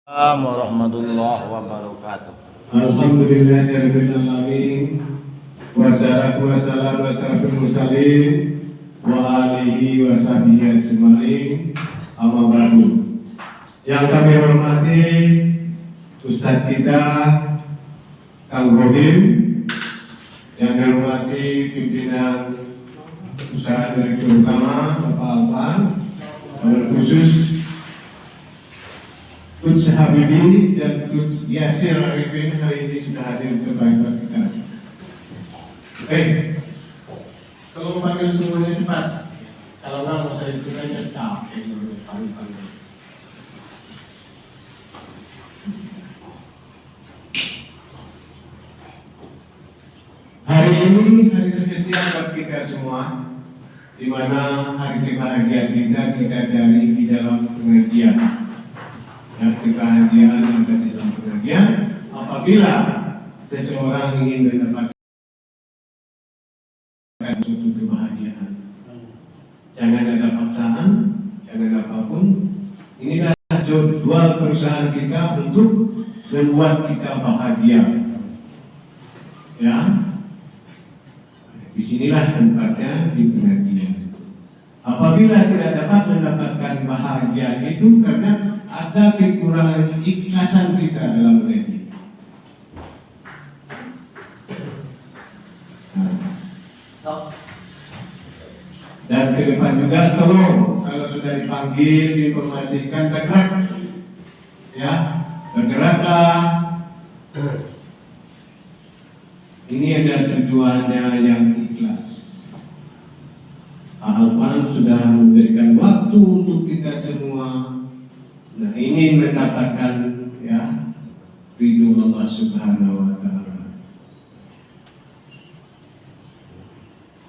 Assalamualaikum warahmatullahi wabarakatuh. Alhamdulillahirabbil alamin. Wassalatu wassalamu ala asyrofil mursalin wa alihi wa sahbihi ajmain. Amma ba'du. Yang kami hormati Ustadz kita Kang Bohim, yang dihormati pimpinan usaha direktur utama Bapak Alvan, wabil khusus Coach Habibie dan Coach Yasir Arifin hari ini sudah hadir bersama kita. Oke, tolong panggil semuanya cepat. Kalau nggak mau saya ikut aja capek dulu panggil. Hari ini hari spesial buat kita semua, di mana hari kebahagiaan kita cari di dalam pengajian. Yang kebahagiaan yang ada di dalam pengajian, apabila seseorang ingin mendapatkan suatu kebahagiaan, jangan ada paksaan, jangan apapun. Ini adalah jadwal perusahaan kita untuk membuat kita bahagia. Ya, disinilah tempatnya di pengajian. Apabila tidak dapat mendapatkan bahagia itu karena ada kekurangan ikhlasan kita dalam mengaji. Dan ke depan juga tolong kalau sudah dipanggil diinformasikan bergerak, ya bergeraklah. Ini adalah tujuannya yang ikhlas. Alvan sudah memberikan waktu untuk kita semua. Nah, ini mendapatkan ya ridho Allah Subhanahu wa taala.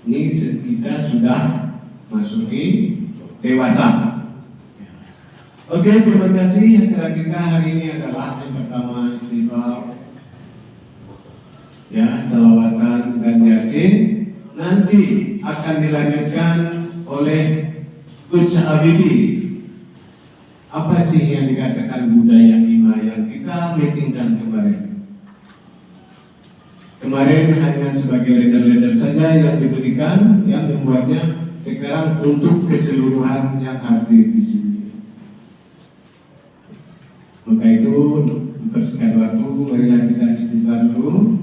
Ini kita sudah masuki dewasa. Oke, terima kasih. Acara kita hari ini adalah yang pertama istighfar, ya, salawatan dan yasin. Nanti akan dilanjutkan oleh Coach Habibie. Apa sih yang dikatakan budaya lima yang kita meetingkan kemarin? Kemarin hanya sebagai leader-leader saja yang diberikan, yang membuatnya sekarang untuk keseluruhan yang hadir di sini. Maka itu mempersingkat waktu, marilah kita istighfar dulu.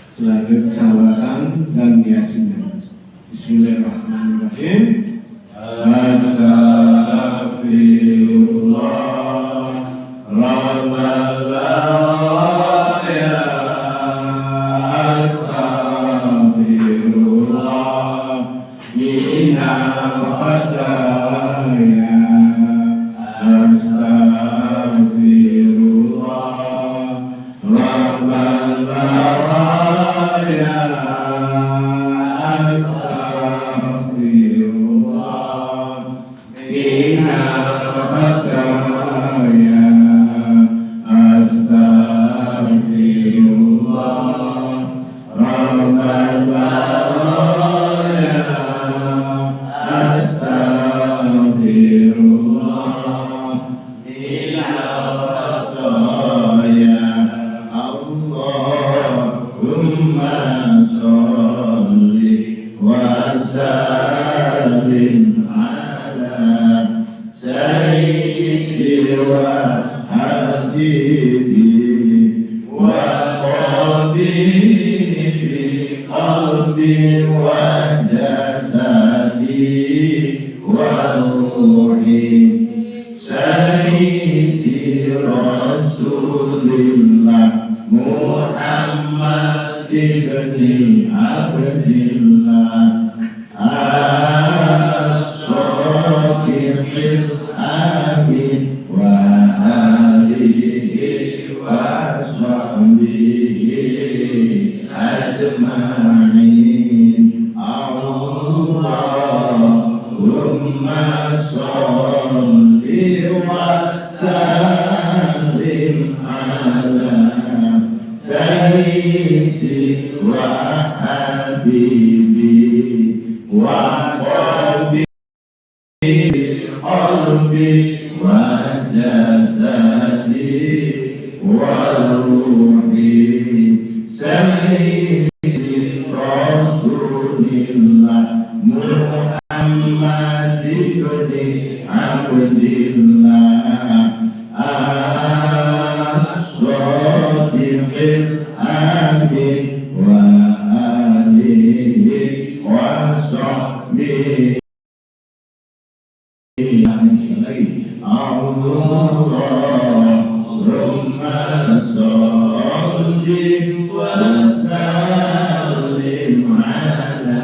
Selanjutnya salawatan dan yasin. Bismillahirrahmanirrahim. Astaghfirullah Rabbal baraya. Astaghfirullah minal khataya. Astaghfirullah Rabbal baraya. Sayyidi wa habibi والروح سيد رسول الله محمد بن عبد الله الصادق الأمين وآله وصحبه اللهم صل وسلم على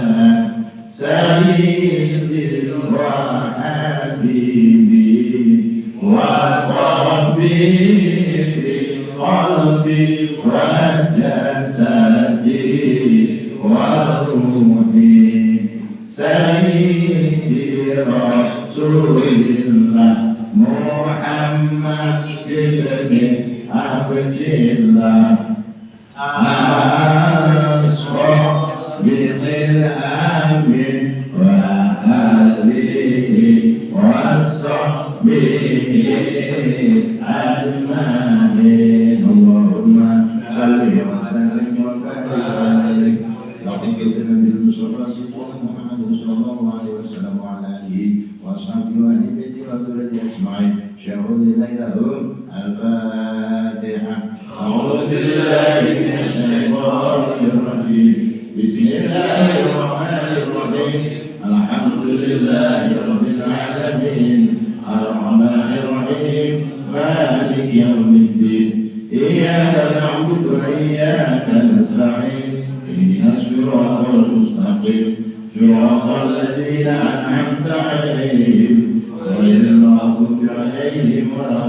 سيد وحبيبي وطبيب قلبي وجسدي وروحي سيدي رسول الله محمد بن عبد الله الصادق الأمين وآله وصحبه أجمعين اللهم صل وسلم وبارك عليه وعلى النبي المصطفى محمد صلى الله عليه وسلم وعلى آله وأصحابه وأهل بيته وذريته أجمعين شهود لهم الفاتحة أعوذ بالله من الشيطان الرجيم بسم الله الرحمن الرحيم الحمد لله رب العالمين الرحمن الرحيم مالك يوم الدين إياك نعبد وإياك نستعين اهدنا الصراط المستقيم صراط الذين أنعمت عليهم غير المغضوب عليهم ولا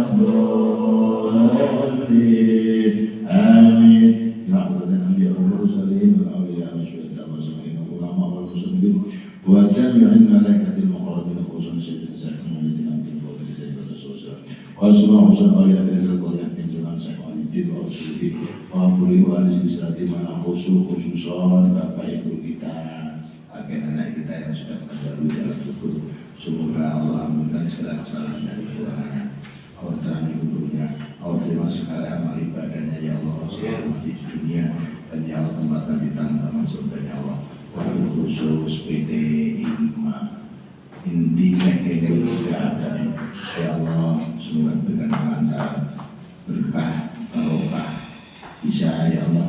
الضالين آمين لحظة الأنبياء والمرسلين والأولياء والشهداء والصالحين والعلماء والمصلين وجميع الملائكة المقربين خصوصا سيدنا سيدنا محمد بن عبد الله سيدنا الرسول وأسماء وصحبه في القرآن من زمان سيدنا الدين ورسوله وأنفره وأهل سلسلة mana khususan Bapak Ibu kita, anak kita yang sudah terdahulu dalam tubuh. Semoga Allah memberikan segala kesalahan dan kekurangan. Allah terangi kuburnya, Allah terima segala amal ibadahnya ya Allah selama di dunia, dan ya Allah tempatkan di taman-taman surga ya Allah. Wabil khusus PT Hikmah Inti Kekeke juga ada ya Allah, semoga berikan kelancaran, berkah, barokah, bisa ya Allah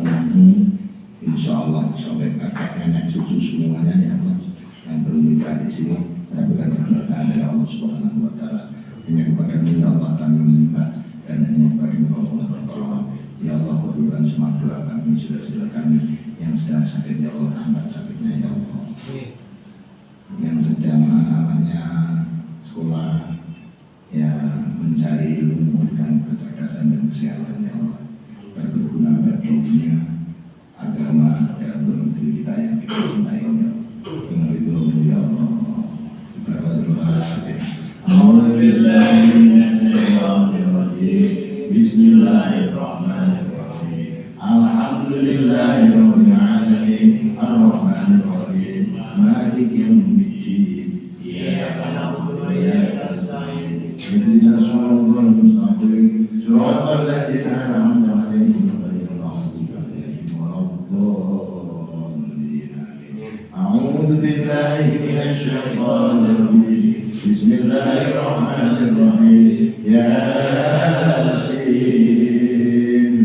insya Allah sampai kakek nenek cucu semuanya ya Allah yang belum nikah di sini. Saya berikan keberkahan dari Allah Subhanahu wa Ta'ala. Hanya kepada-Mu ya Allah kami menyembah, dan hanya kepada-Mu Allah bertolong. Ya Allah, kabulkan semua doa kami, saudara-saudara kami yang sedang sakit ya Allah, angkat sakitnya ya Allah. Yang sedang anak-anaknya sekolah ya mencari ilmu, memberikan kecerdasan dan kesehatan ya Allah, berguna bagi dunia, agama, dan untuk negeri kita yang kita cintai ya Allah. Dengan ridho-Mu ya Allah. Bismillahirrahmanirrahim. Alhamdulillahirabbil alamin. Arrahmanir rahim. Maliki yaumiddin. Iyyaka na'budu wa iyyaka nasta'in. Ihdinas siratal mustaqim. Siratal ladzina an'amta 'alaihim ghairil maghdubi 'alaihim waladdallin. A'udzu billahi minasy syaithanir rajim. Bismillahirrahmanirrahim. Yasin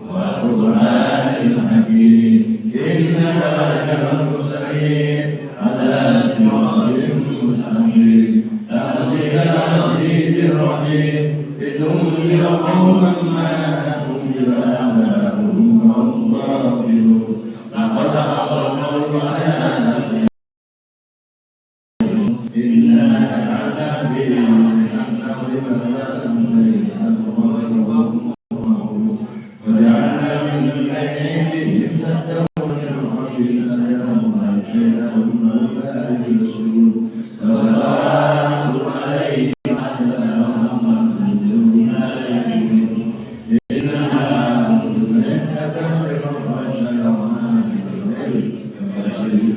wal Qur'anil hakim. Innaka laminal mursalin ala siratin mustaqim. Tanzilal azizir rahim. Litunzira qauman ma unzila aba'uhum wa hum ghafilun. Laqad aqamna al-ayati Thank you.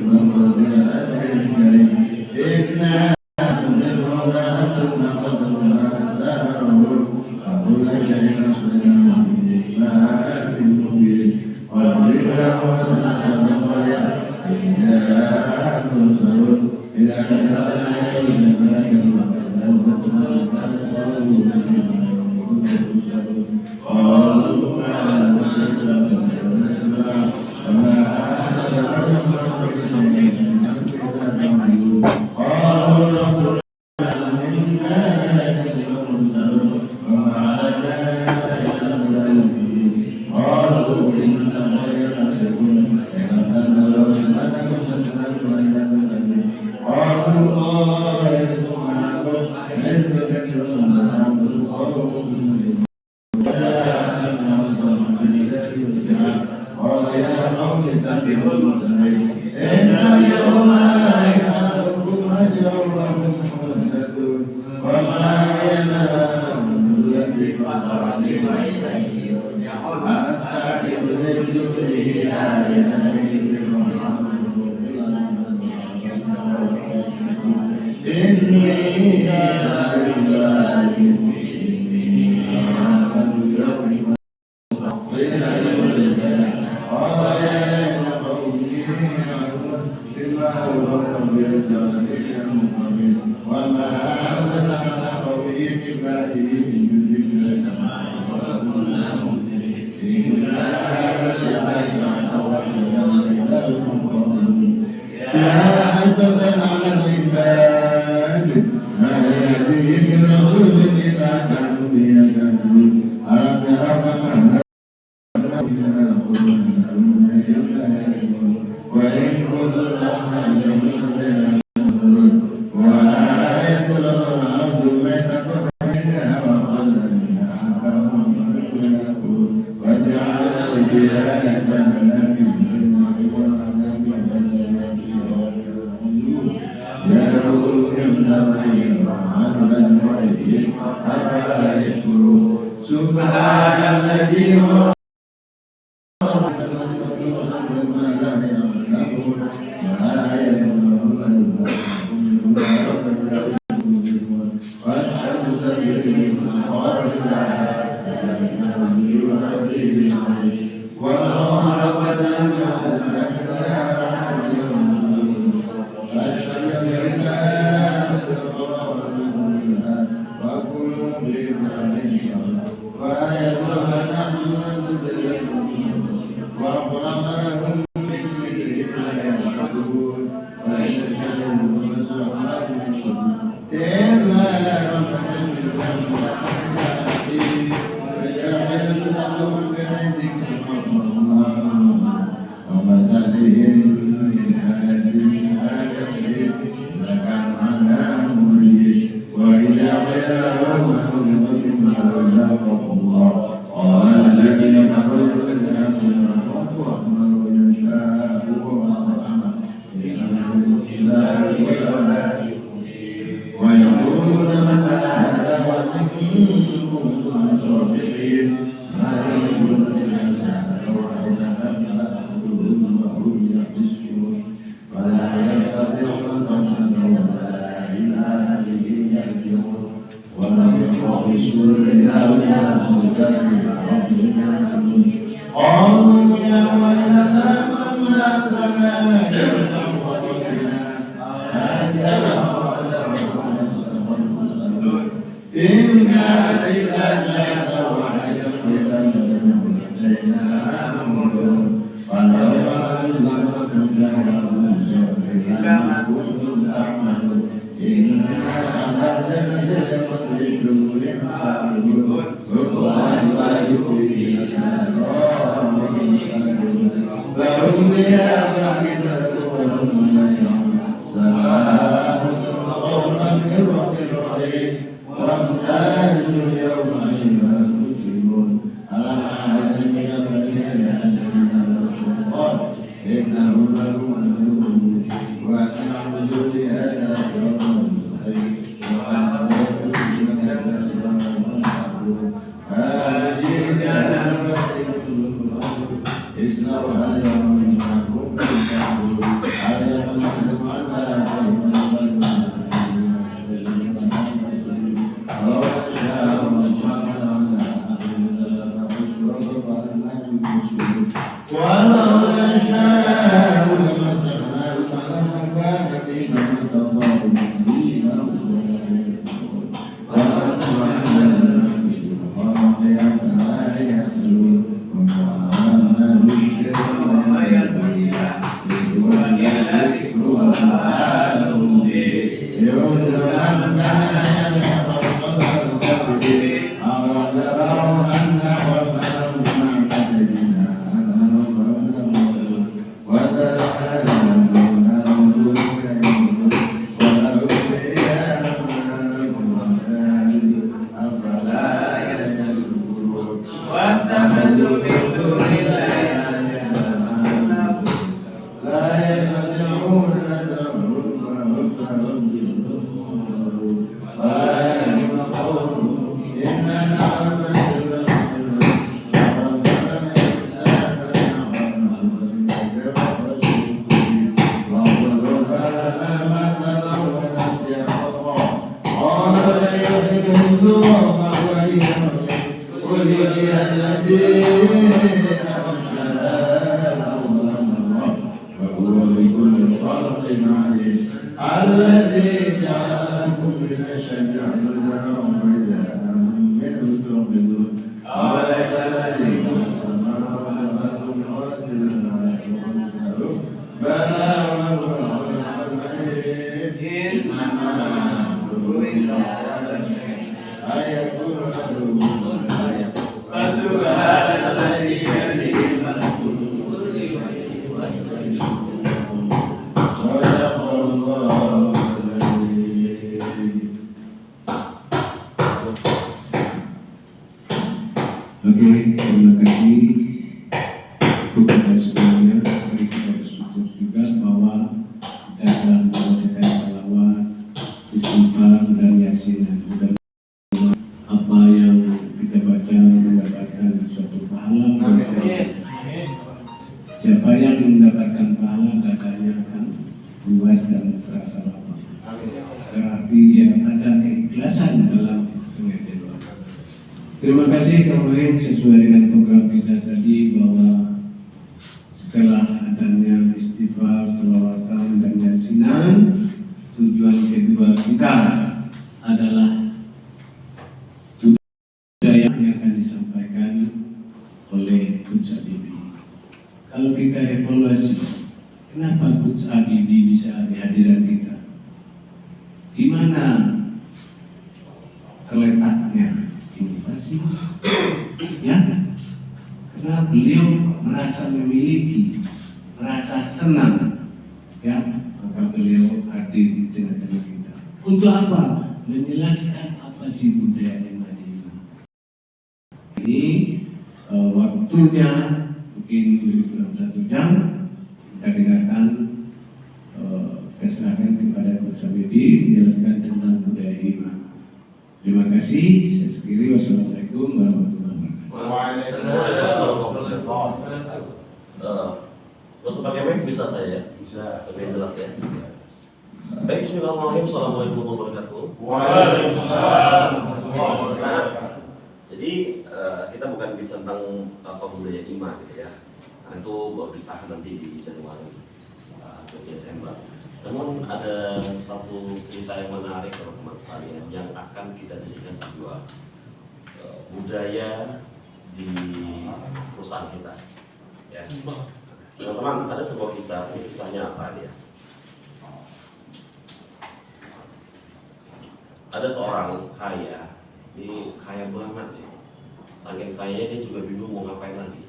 Walau ولي الذي أرسل الله وهو بكل خلق عليم الذي جعلكم من الشجر وإذا منه تؤمنون أوليس ذلك السماء والأرض والأرض بلى وهو إنما أمره أن يكون له فسبحان الذي بيده الملكوت صدق الله العظيم. Oke, terima kasih kepada semuanya. Mari kita bersyukur juga bahwa kita telah membacakan salawat, istighfar dan yasin. Mudah-mudahan apa yang kita baca mendapatkan suatu pahala. Siapa yang mendapatkan pahala katanya akan luas dan terasa lapang. Berarti dia ada keikhlasan dalam pengajian. Terima kasih kemarin sesuai dengan program kita tadi bahwa setelah adanya istighfar, selawatan dan yasinan, tujuan kedua kita adalah budaya yang akan disampaikan oleh Gus Habibie. Kalau kita evaluasi, kenapa Gus Habibie bisa di hadiran kita? Di mana terletaknya inovasi? Ya, karena beliau merasa memiliki, merasa senang, ya, maka beliau hadir di tengah-tengah kita. Untuk apa? Menjelaskan apa sih budaya yang ada ini. Waktunya mungkin lebih kurang 1 jam. Kita dengarkan keserahkan kepada Gus Habibie menjelaskan tentang budaya iman. Terima kasih. Saya akhiri. Wassalamualaikum warahmatullahi wabarakatuh. Gak usah pakai mic bisa saya? Bisa. Lebih jelas ya. Baik, bismillahirrahmanirrahim. Assalamualaikum warahmatullahi wabarakatuh. Waalaikumsalam warahmatullahi wabarakatuh. Jadi kita bukan bicara tentang apa budaya iman gitu ya. Karena itu baru disahkan nanti di Januari ke Desember. Namun ada satu cerita yang menarik teman-teman sekalian yang akan kita jadikan sebuah budaya di perusahaan kita. Ya. Teman-teman, ada sebuah kisah. Ini kisahnya apa dia? Ada seorang kaya, ini kaya banget ya. Saking kayanya dia juga bingung mau ngapain lagi.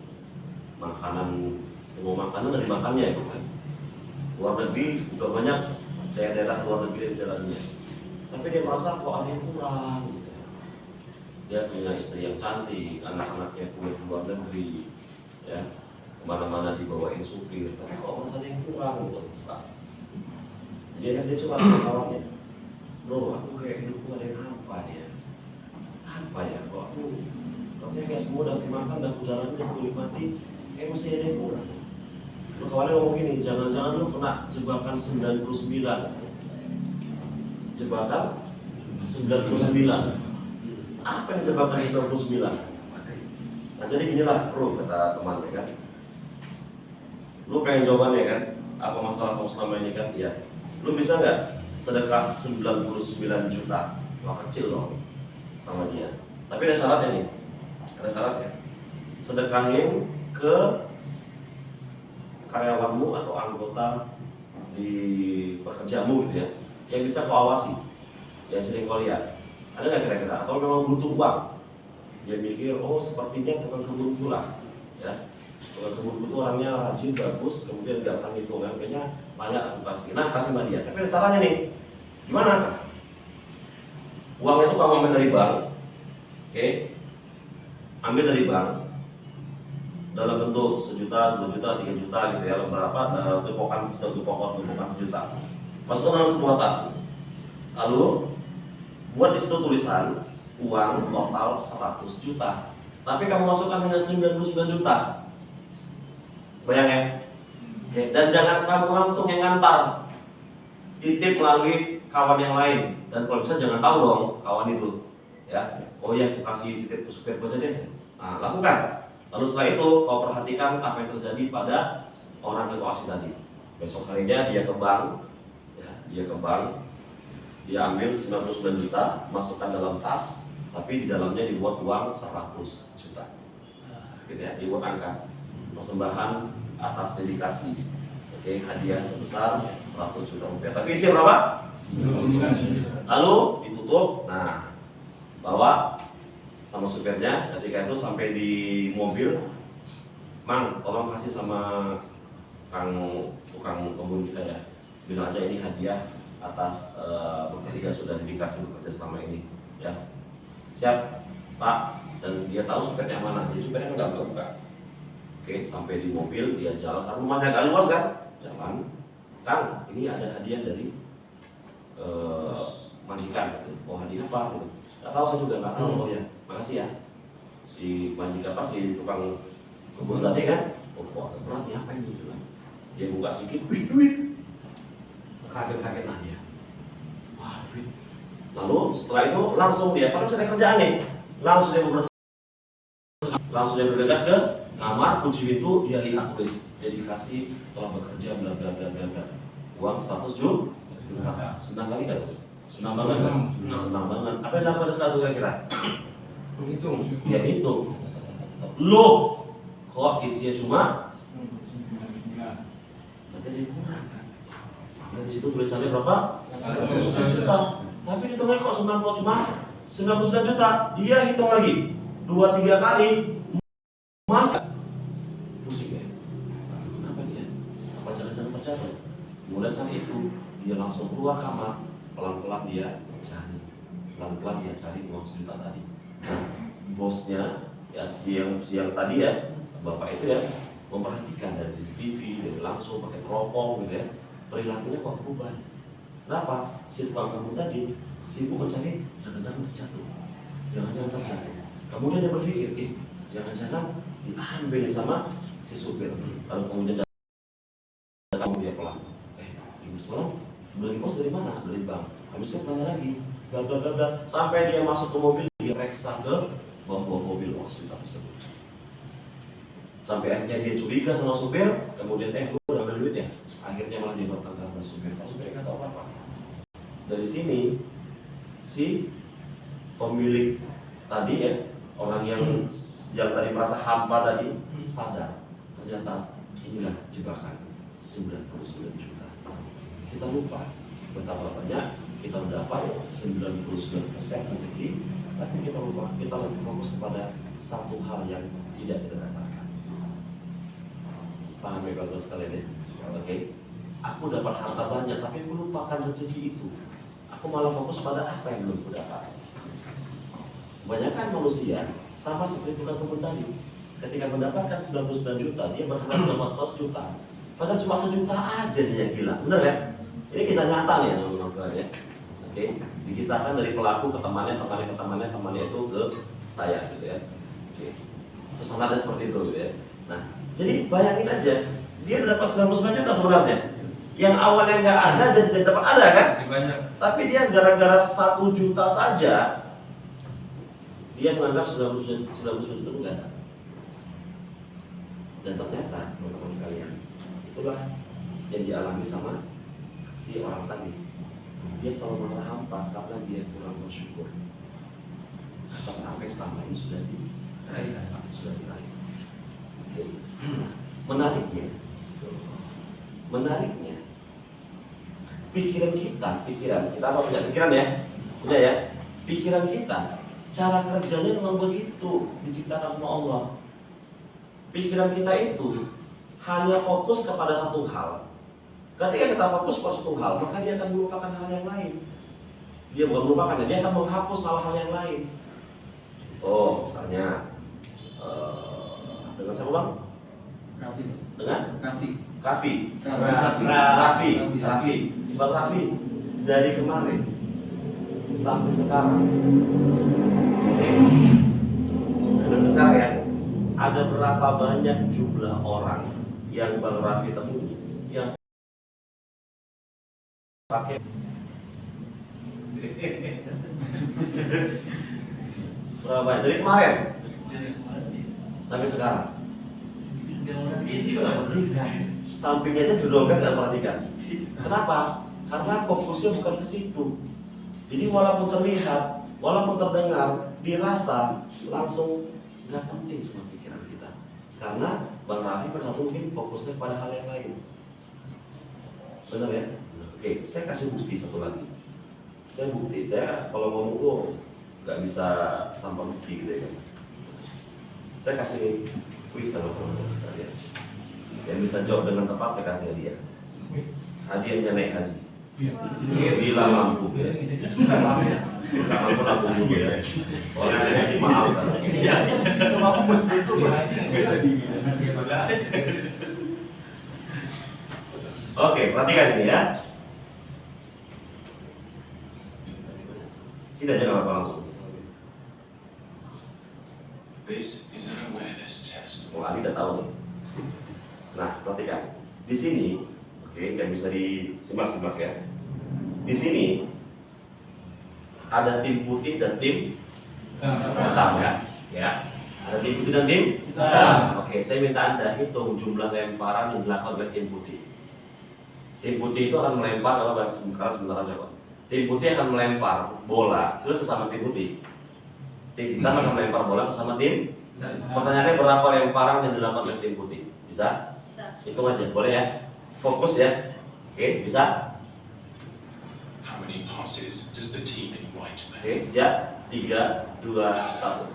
Makanan, semua makanan dari makannya ya bukan. Luar negeri udah banyak daerah-daerah luar negeri yang jalannya. Tapi dia merasa kok ada yang kurang gitu ya. Dia punya istri yang cantik, anak-anaknya kuliah di luar negeri, ya kemana-mana dibawain supir. Tapi kok merasa ada yang kurang gitu Pak. Dia coba sama kawannya, bro, aku kayak hidupku ada yang apa ya? Apa ya? Kok aku rasanya kayak semua udah dimakan, udah aku jalan, udah aku nikmati, kayak masih ada yang kurang. Lu kawannya ngomong gini, jangan-jangan lu kena jebakan 99. Jebakan 99. Apa yang jebakan 99? Nah jadi ginilah bro, kata teman ya kan. Lu pengen jawabannya kan? Apa masalah kamu selama ini kan? Iya. Lu bisa nggak sedekah 99 juta? Wah kecil dong sama dia. Tapi ada syaratnya nih. Ada syaratnya. Sedekahin ke karyawanmu atau anggota di pekerjaanmu gitu ya, yang bisa kau awasi, yang sering kau lihat. Ada nggak kira-kira? Atau memang butuh uang? Dia mikir, oh sepertinya tukang kebun pula, ya. Tukang kebun itu orangnya rajin, bagus, kemudian nggak pernah hitungan, kayaknya banyak aku kasih. Nah kasih sama dia. Tapi ada caranya nih. Gimana? Uangnya itu kamu ambil dari bank, oke? Ambil dari bank dalam bentuk 1 juta, 2 juta, 3 juta gitu ya, berapa tupokan sejuta. Masukkan dalam sebuah tas. Lalu buat di situ tulisan uang total 100 juta. Tapi kamu masukkan hanya 99 juta. Bayang ya? Oke, dan jangan kamu langsung yang ngantar. Titip melalui kawan yang lain, dan kalau bisa jangan tahu dong kawan itu, ya. oh ya aku kasih titip ke supir aja deh. Nah, lakukan. Lalu setelah itu kau perhatikan apa yang terjadi pada orang yang kau kasih tadi. Besok harinya dia ke bank, ya, dia ambil 99 juta, masukkan dalam tas, tapi di dalamnya dibuat uang 100 juta. Gitu ya, dibuat angka persembahan atas dedikasi. Oke, hadiah sebesar 100 juta rupiah. Tapi isi berapa? 99. Lalu ditutup. Nah, bawa sama supirnya. Ketika itu sampai di mobil, Mang, tolong kasih sama tukang kebun kita ya. Bilang aja ini hadiah atas bekerja sudah dikasih bekerja selama ini. Ya, siap, Pak. Dan dia tahu supirnya mana. Jadi supirnya nggak buka. Oke, sampai di mobil dia jalan. Karena rumahnya agak luas kan, jalan. Kang, ini ada hadiah dari majikan. Oh, hadiah apa? Gitu. Nggak tahu, saya juga nggak tahu. Oh ya, makasih ya. Si majikan apa, si tukang kebun tadi kan, oh agak berat nih, apa ini gitu kan. Dia buka sedikit, duit. Kaget-kaget lah dia. Wah, duit. Lalu setelah itu langsung dia, padahal bisa ada kerjaan nih. Langsung dia bergegas ke kamar, kunci pintu, dia lihat tulis dedikasi telah bekerja bla bla bla bla bla. Uang 100 juta. Senang kali kan? Senang banget kan? Senang banget. Apa yang dilakukan saat itu kira-kira? Menghitung. Ya hitung. Loh, kok isinya cuma? Berarti ada yang kurang kan? Nah, di situ tulisannya berapa? 100 juta. Tapi hitungnya kok 90 cuma 99 juta. Dia hitung lagi 2-3 kali. Mas pusing ya? Kenapa dia? Apa jangan-jangan terjatuh? Mulai saat itu dia langsung keluar kamar, pelan-pelan dia cari uang 1 juta tadi. Nah, bosnya ya siang tadi ya, bapak itu ya memperhatikan dari CCTV, dari langsung pakai teropong gitu ya, perilakunya kok berubah. Kenapa? Si tukang kamu tadi sibuk mencari jangan-jangan terjatuh. Kemudian dia berpikir, jangan-jangan diambil sama si supir. Lalu kemudian datang dia pelan. Ibu semalam beli pos dari mana? Dari bank. Habis itu tanya lagi, bla bla bla bla. Sampai dia masuk ke mobil, dia periksa ke bawah mobil hospital tersebut. Sampai akhirnya dia curiga sama supir, kemudian lu udah ambil duit ya. Akhirnya malah dia bertengkar sama supir. Kalau supir nggak tahu apa-apa. Dari sini si pemilik tadi ya, orang yang tadi merasa hampa tadi sadar ternyata inilah jebakan 99 juta. Kita lupa betapa banyak kita dapat 99% rezeki, tapi kita lupa, kita lebih fokus kepada satu hal yang tidak kita dapatkan. Paham ya kalau sekalian ya? Oke. Aku dapat harta banyak, tapi aku lupakan rezeki itu. Aku malah fokus pada apa yang belum aku dapat. Kebanyakan manusia sama seperti tukang kebun tadi. Ketika mendapatkan 99 juta, dia berharap dapat 100 juta. Padahal cuma 1 juta aja nih yang gila. Bener ya? Ini kisah nyata nih teman-teman sekalian ya. Oke, dikisahkan dari pelaku ke temannya itu ke saya gitu ya. Oke. Terus ada seperti itu gitu ya. Nah, jadi bayangin aja, dia udah dapat 99 juta sebenarnya. Yang awalnya nggak ada jadi dapat ada kan? Banyak. Tapi dia gara-gara 1 juta saja, dia menganggap 99 juta itu nggak ada. Dan ternyata teman-teman sekalian, itulah yang dialami sama si orang tadi. Dia selalu merasa hampa karena dia kurang bersyukur atas apa yang selama ini sudah diraih. Menariknya, pikiran kita apa punya pikiran ya? Punya ya? Pikiran kita, cara kerjanya memang begitu diciptakan sama Allah. Pikiran kita itu hanya fokus kepada satu hal. Ketika kita fokus pada satu hal, maka dia akan melupakan hal yang lain. Dia bukan melupakan, dia akan menghapus hal-hal yang lain. Contoh, misalnya dengan siapa bang? Raffi. Dengan? Raffi. Raffi. Bang Raffi, dari kemarin sampai sekarang, sampai sekarang ya, ada berapa banyak jumlah orang yang Bang Raffi temui yang pakai Berapa banyak? Dari kemarin Dari kemarin nih. sampai sekarang. Ini juga perhatikan. Sampingnya aja berdompet nggak perhatikan. Kenapa? Karena fokusnya bukan ke situ. Jadi walaupun terlihat, walaupun terdengar, dirasa, langsung nggak penting sama pikiran kita. Karena Bang Raffi bersatu mungkin fokusnya pada hal yang lain. Benar ya? Oke, saya kasih bukti satu lagi. Saya kalau ngomong tuh nggak bisa tanpa bukti gitu ya kan. Saya kasih kuis sama teman-teman sekalian. Yang bisa jawab dengan tepat saya kasih hadiah. Hadiahnya naik haji. Bila mampu ya. Bila mampu nabung dulu ya. Soalnya naik haji mahal kan. Oke, perhatikan ini ya. Tidak aja nggak apa-apa langsung. This is an awareness test. Oh, Ali udah tahu nih. Nah, perhatikan. Di sini, oke, yang bisa disimak-simak ya. Di sini ada tim putih dan tim hitam ya. Ya. Ada tim putih dan tim hitam. Oke, saya minta Anda hitung jumlah lemparan yang dilakukan oleh tim putih. Tim putih itu akan melempar, sebentar aja kok. Tim putih akan melempar bola ke sesama tim putih. Tim hitam akan melempar bola ke sesama tim. Pertanyaannya berapa lemparan yang dilakukan oleh tim putih? Bisa? Bisa. Hitung aja, boleh ya? Fokus ya. Oke, bisa? How many passes does the team in white Oke, make? siap? 3, 2, 1.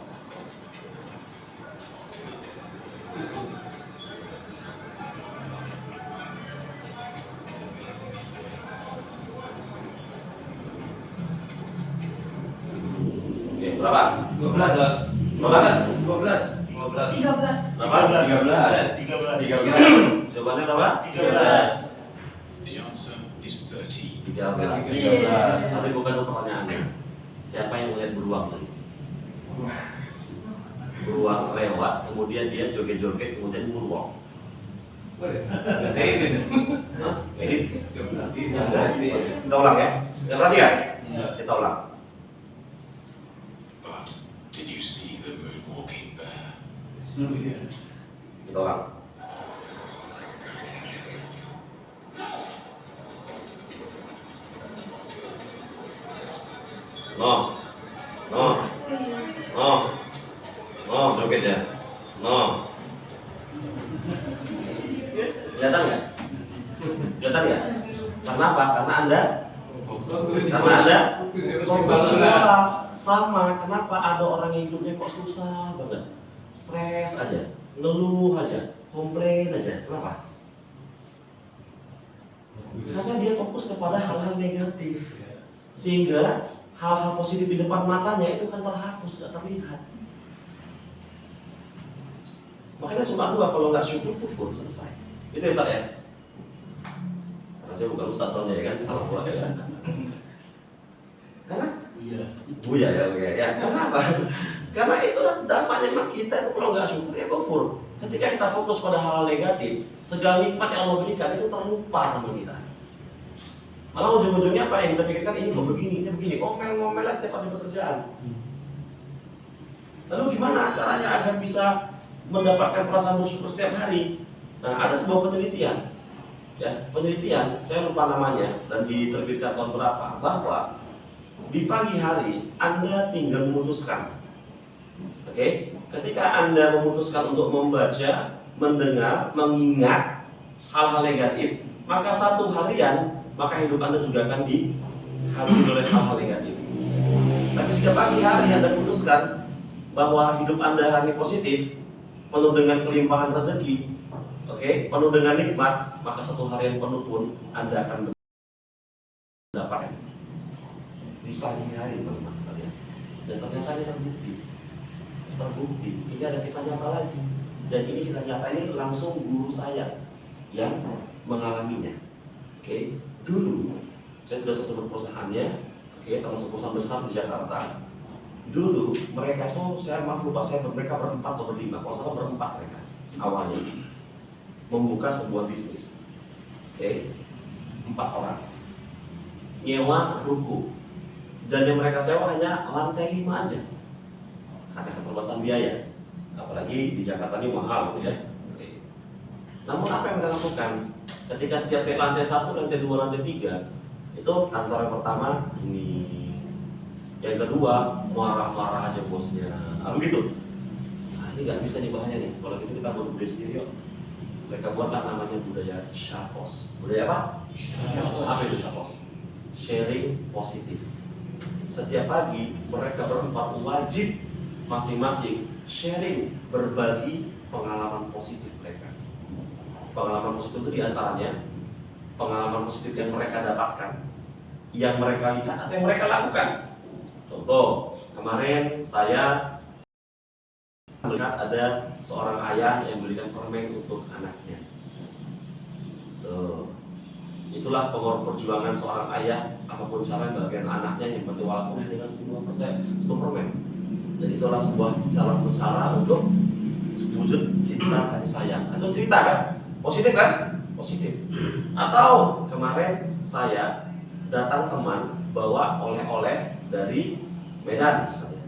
Oke, berapa? 12. 13. Berapa? 13. Jawabannya berapa? 13. The answer is 30. 13. Yes. Tapi bukan itu pertanyaannya. Siapa yang melihat beruang tadi? Beruang lewat, kemudian dia joget-joget, kemudian beruang. Hah? Ini? Kita ulang ya. Ya perhatikan. Kita ulang. But did you see the moonwalking bear? Kita ulang. No, joget ya. No. Kelihatan nggak? Kelihatan nggak? Karena apa? Karena Anda fokus ke bola. Sama. Kenapa ada orang yang hidupnya kok susah banget, stres aja, ngeluh aja, komplain aja. Kenapa? Karena dia fokus kepada hal-hal negatif, sehingga hal-hal positif di depan matanya itu kan terhapus, nggak terlihat. Makanya cuma dua, kalau nggak syukur kufur, selesai. Itu ya Ustaz ya? Karena saya bukan Ustaz soalnya ya kan, salah pula ya. Karena Buya ya, oke ya. Karena apa? Karena itu dampaknya memang kita itu kalau nggak syukur ya kufur. Ketika kita fokus pada hal negatif, segala nikmat yang Allah berikan itu terlupa sama kita. Malah ujung-ujungnya apa yang kita pikirkan, ini kok begini, ini begini, ngomel-ngomel setiap hari pekerjaan. Lalu gimana caranya agar bisa mendapatkan perasaan bersyukur setiap hari? Nah, ada sebuah penelitian, ya penelitian, saya lupa namanya dan diterbitkan tahun berapa, bahwa di pagi hari Anda tinggal memutuskan, oke? Ketika Anda memutuskan untuk membaca, mendengar, mengingat hal-hal negatif, maka satu harian maka hidup Anda juga akan dihampiri oleh hal-hal negatif. Tapi jika pagi hari Anda putuskan bahwa hidup Anda hari positif, penuh dengan kelimpahan rezeki, oke, penuh dengan nikmat, maka satu harian penuh pun Anda akan mendapatkan di pagi hari, teman-teman sekalian. Dan ternyata ini terbukti. Ini ada kisah nyata lagi. Dan ini kisah nyata ini langsung guru saya yang mengalaminya. Oke, dulu saya tidak usah sebut perusahaannya, oke, termasuk perusahaan besar di Jakarta. Dulu mereka tuh, saya maaf lupa saya, mereka berempat atau berlima, kalau salah berempat mereka awalnya membuka sebuah bisnis. Oke, 4 orang nyewa ruko, dan yang mereka sewa hanya lantai 5 aja. karena keterbatasan biaya. Apalagi di Jakarta ini mahal gitu ya. Oke. Namun apa yang mereka lakukan? Ketika setiap lantai 1, lantai 2, lantai 3 itu kantor yang pertama ini, yang kedua marah-marah aja bosnya, lalu gitu. Nah, ini nggak bisa nih bahaya nih. Kalau gitu kita buat budaya sendiri yuk. Mereka buatlah namanya budaya Shapos. Budaya apa? Apa itu Shapos? Sharing positif. Setiap pagi mereka berempat wajib masing-masing sharing, berbagi pengalaman positif mereka. Pengalaman positif itu diantaranya pengalaman positif yang mereka dapatkan, yang mereka lihat atau yang mereka lakukan. Contoh, kemarin saya melihat ada seorang ayah yang belikan permen untuk anaknya. Itulah perjuangan seorang ayah, apapun cara bagian anaknya yang penting walaupun dengan sebuah permen. Dan itulah sebuah cara untuk wujud cinta kasih sayang. Atau cerita kan? Positif kan? Positif. Atau kemarin saya datang teman bawa oleh-oleh dari Medan misalnya.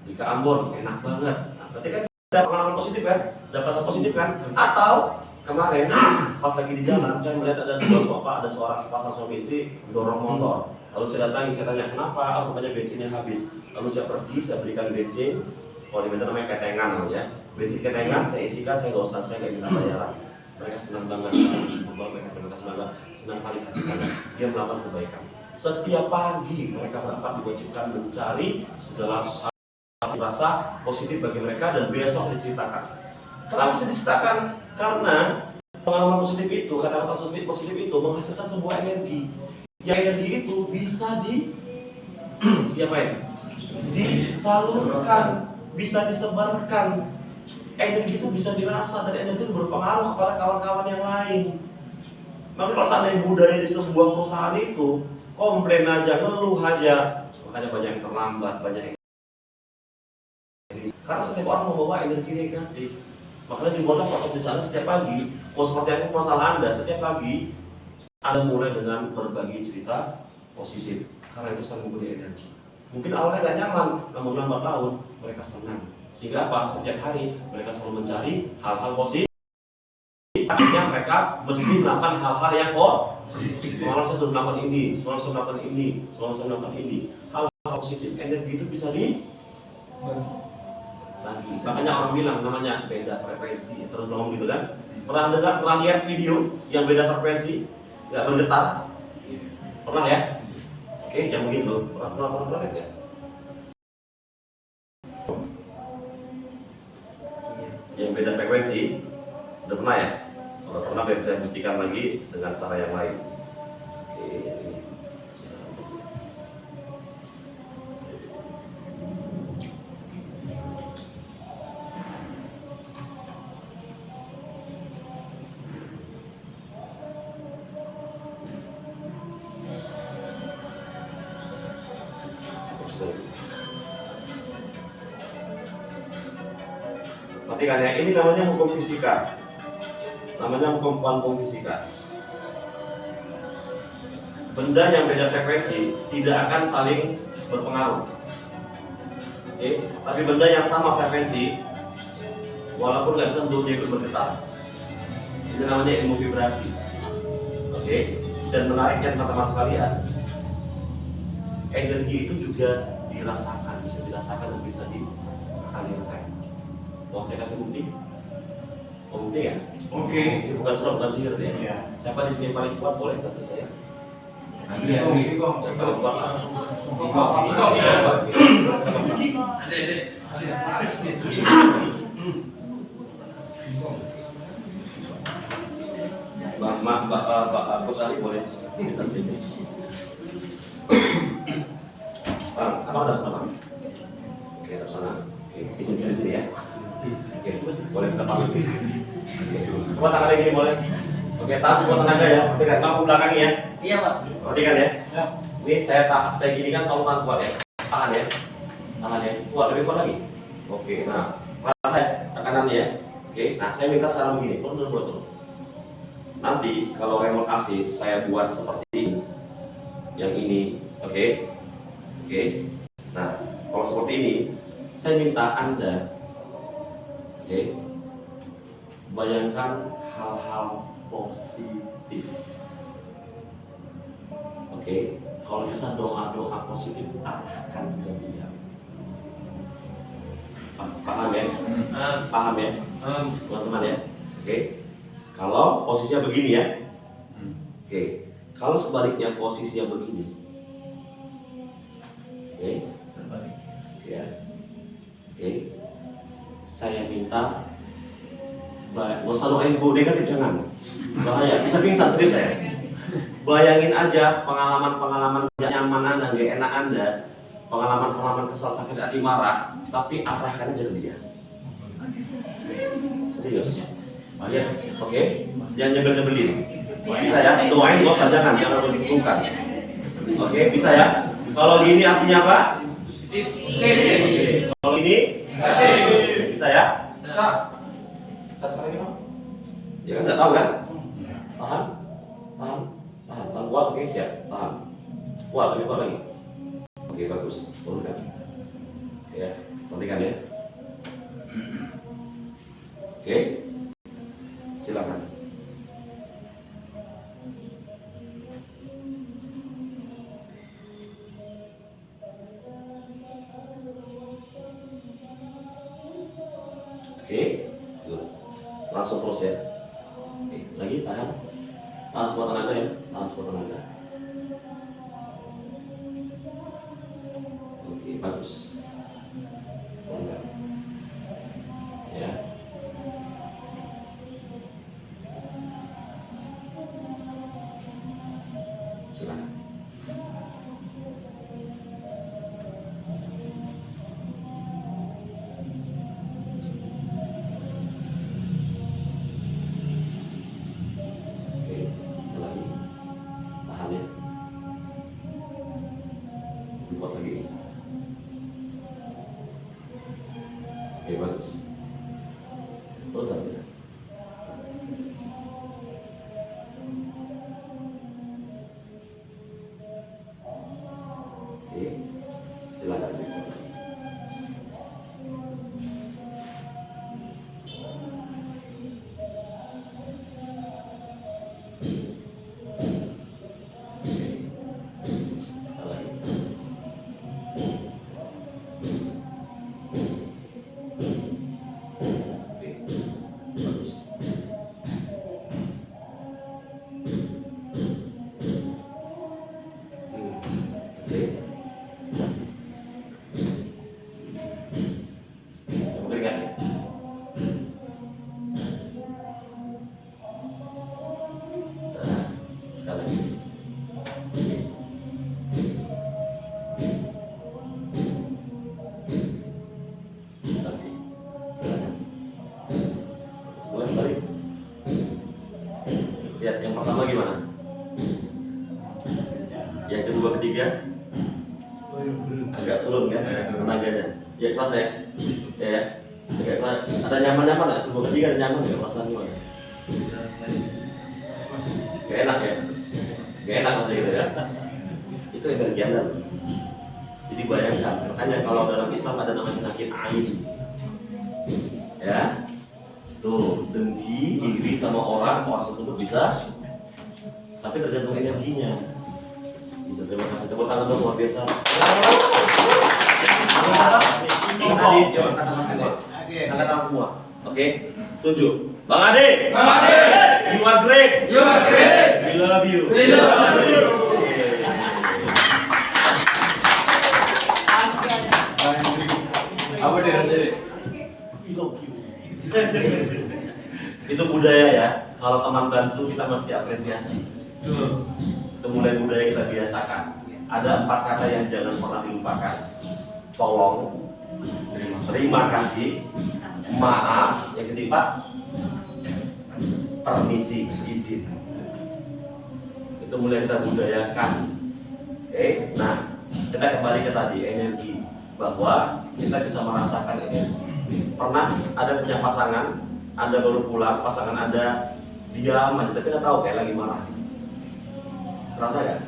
Di Ambon enak banget. Nah, berarti kan ada pengalaman positif kan? Dapat positif kan? Atau kemarin pas lagi di jalan saya melihat ada ada seorang sepasang suami istri dorong motor. Lalu saya datangi, saya tanya kenapa? Rupanya bensinnya habis. Lalu saya pergi, saya berikan bensin. Kalau di Medan namanya ketengan ya. Bensin ketengan saya isikan, saya nggak minta bayaran. Mereka senang banget, mereka senang kali hati saya. Dia melakukan kebaikan. Setiap pagi mereka dapat diwajibkan mencari segala rasa positif bagi mereka dan besok diceritakan. Kenapa bisa diceritakan? Karena pengalaman positif itu, kata-kata positif itu menghasilkan sebuah energi. Yang energi itu bisa disalurkan, bisa disebarkan. Energi itu bisa dirasa dan energi itu berpengaruh kepada kawan-kawan yang lain. Maka kalau seandainya budaya di sebuah perusahaan itu komplain aja, ngeluh aja, makanya banyak yang terlambat, banyak yang karena setiap orang membawa energi negatif. Makanya dibuatlah protokol di sana setiap pagi. Mau seperti apa masalah Anda, setiap pagi Anda mulai dengan berbagi cerita positif. Karena itu saling memberi energi. Mungkin awalnya gak nyaman, namun lambat laun mereka senang. Sehingga apa? Setiap hari mereka selalu mencari hal-hal positif. Artinya mereka mesti melakukan hal-hal yang semalam saya sudah melakukan ini, semalam saya melakukan ini, semalam saya melakukan ini. Hal-hal positif, energi itu bisa lagi. Makanya orang bilang namanya beda frekuensi. Terus ngomong gitu kan? Pernah lihat video yang beda frekuensi, nggak bergetar? Pernah ya? Oke, yang begitu. Pernah lihat ya? Yang beda frekuensi, udah pernah ya? Kalau pernah biar saya buktikan lagi dengan cara yang lain. Perhatikan ya, ini namanya hukum fisika. Namanya hukum kuantum fisika. Benda yang beda frekuensi tidak akan saling berpengaruh. Oke, tapi benda yang sama frekuensi walaupun nggak disentuh dia ikut bergetar. Ini namanya ilmu vibrasi. Oke, dan menariknya teman-teman sekalian, energi itu juga dirasakan, bisa dirasakan dan bisa dialirkan. Mau saya kasih bukti? Mau bukti ya? Oke. Ini bukan surat, bukan sihir ya. Iya. Siapa di sini yang paling kuat boleh bantu saya? Iya, Yang paling kuat lah. Mbak Bos Ali boleh bisa sini. Bang, apa ada sana? Oke, ada sana. Oke, izin sini ya. Oke, boleh kita pamit. Oke, semua tangannya gini boleh. Oke, tahan semua tenaga ya. Perhatikan, kamu belakangnya ya. Iya Pak. Perhatikan ya. Ini saya gini kan, kamu tahan kuat ya. Tahan ya. Tahan ya. Kuat, lebih kuat lagi. Oke, nah rasain tekanannya ya. Oke, nah saya minta sekarang begini, turun. Nanti kalau remote AC saya buat seperti ini, yang ini, oke. Nah kalau seperti ini, Saya minta Anda, oke, bayangkan hal-hal positif. Oke, kalau bisa doa-doa positif arahkan ke dia. Paham ya? Paham ya? Teman-teman ya? Oke. Kalau posisinya begini ya. Oke. Kalau sebaliknya posisinya begini. Oke. Ya. Oke. Saya minta nggak usah doain bu negatif, jangan. Bahaya, bisa pingsan serius saya. Bayangin aja pengalaman-pengalaman gak nyaman Anda, gak enak Anda, pengalaman-pengalaman kesal, sakit hati, marah, tapi arahkan aja ke dia. Serius. Ya, oke. Jangan nyebel-nyebelin. Bisa ya? Doain gak usah, jangan bukan. Oke, bisa ya? Kalau gini artinya apa? Oke. Kalau ini? Bisa ya? Bisa. Kita sekarang gimana? Ya kan nggak tahu kan? Tahan. Tahan kuat, oke siap. Tahan. Kuat, lebih kuat lagi. Oke bagus. Turunkan. Ya, perhatikan ya. Oke. Silakan. Oke. Langsung terus ya. Oke, lagi tahan. Tahan semua tenaga ya. Tahan semua tenaga. Oke, bagus. Enggak. Ya. Silakan. Buat lagi. Oke bagus. Terus lagi. Oke, silakan. Lihat yang pertama gimana? Yang kedua, ketiga agak turun kan tenaganya. Ya kelas ya. Ya. Agak kelas. Ada nyaman-nyaman nggak? Kedua, ketiga ada nyaman nggak? Perasaan gimana? Gak enak ya? Gak enak maksudnya gitu ya? Itu energi Anda. Jadi bayangkan, makanya kalau dalam Islam ada namanya penyakit ain. Ya. Tuh, dengki, iri sama orang tersebut bisa, tapi tergantung energinya. Itu terima kasih, tepuk tangan dong, luar biasa. Angkat tangan semua. Oke, tunjuk. Bang Ade. Bang Ade. You are great. You are great. We love you. We love you. Apa deh? Itu budaya ya. Kalau teman bantu kita mesti apresiasi. Itu mulai budaya kita biasakan. Ada 4 kata yang jangan pernah dilupakan. Tolong, terima kasih, maaf, yang ketiga permisi, izin. Itu mulai kita budayakan. Oke, nah kita kembali ke tadi energi, bahwa kita bisa merasakan energi. Pernah ada punya pasangan, Anda baru pulang, pasangan Anda diam aja tapi nggak tahu kayak lagi marah. Terasa nggak?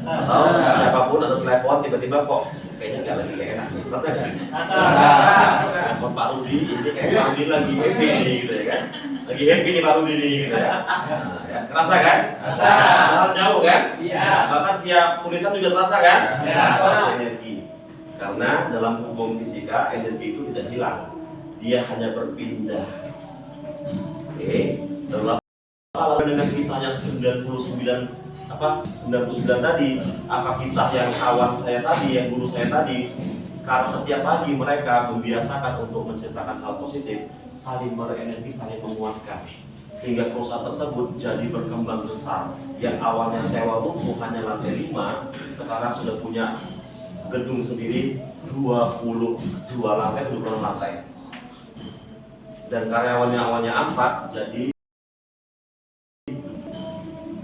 Atau siapapun ada telepon tiba-tiba kok kayaknya nggak lagi enak. Rasa kan? Telepon Pak Rudi, ini kayak Pak Rudi lagi happy gitu ya kan? Lagi happy nih Pak Rudi nih gitu ya. Ya, terasa kan? Terasa. Jauh kan? Iya. Bahkan via tulisan juga terasa kan? Iya. Energi. Karena dalam hukum fisika energi itu tidak hilang, dia hanya berpindah. Oke, dalam dengan kisah yang 99 tadi, apa kisah yang kawan saya tadi, yang guru saya tadi, karena setiap pagi mereka membiasakan untuk menciptakan hal positif, saling berenergi, saling menguatkan, sehingga perusahaan tersebut jadi berkembang besar. Yang awalnya sewa ruko hanya lantai 5, sekarang sudah punya gedung sendiri 22 lantai, 26 lantai. Dan karyawannya awalnya 4 jadi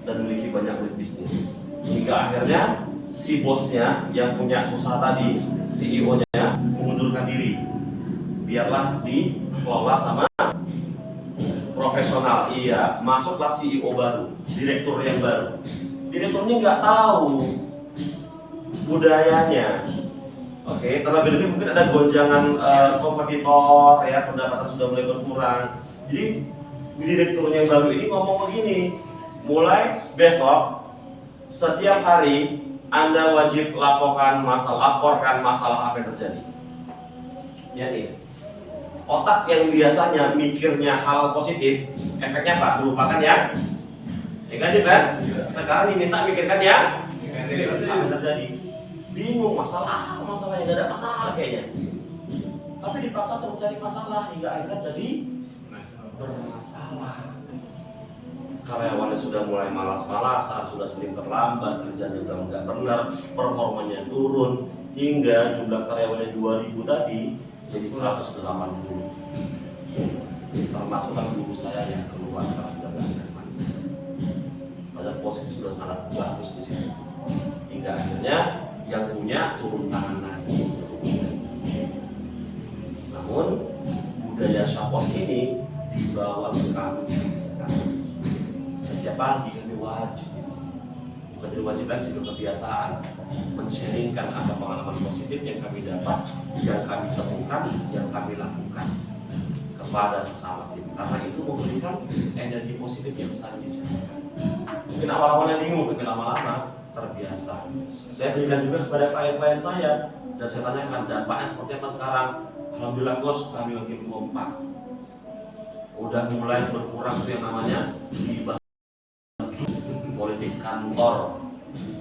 dan memiliki banyak unit bisnis, hingga akhirnya si bosnya yang punya usaha tadi, CEO-nya mengundurkan diri, biarlah dikelola sama profesional. Iya, masuklah CEO baru, direktur yang baru. Direkturnya nggak tahu budayanya. Oke, terlebih-lebih mungkin ada gonjangan kompetitor, ya, pendapatan sudah mulai berkurang. Jadi direkturnya yang baru ini ngomong begini, mulai besok setiap hari Anda wajib laporkan masalah apa yang terjadi. Ya nih, otak yang biasanya mikirnya hal positif, efeknya apa? Melupakan ya negatif kan? Sekarang diminta mikirkan ya apa yang terjadi. Bingung, masalah yang gak ada masalah kayaknya. Tapi dipaksa untuk mencari masalah hingga akhirnya jadi bermasalah. Karyawannya sudah mulai malas-malasan, sudah sering terlambat, kerjanya udah nggak benar, performanya turun, hingga jumlah karyawannya 2000 tadi jadi 180. Termasuk kan guru saya yang keluar karena sudah nggak aman. Padahal posisi sudah sangat bagus di sini. Hingga akhirnya yang punya turun tangan lagi. Namun budaya Syapos ini dibawa ke kami sekarang. Setiap pagi kami wajib, bukan jadi wajib lagi, sudah kebiasaan men-sharingkan apa pengalaman positif yang kami dapat, yang kami temukan, yang kami lakukan kepada sesama tim. Karena itu memberikan energi positif yang sangat disediakan. Mungkin awal-awalnya bingung, tapi lama-lama terbiasa. Saya berikan juga kepada klien-klien saya dan saya tanyakan dampaknya seperti apa sekarang. Alhamdulillah bos, kami makin kompak. Udah mulai berkurang tuh yang namanya hibah, politik kantor,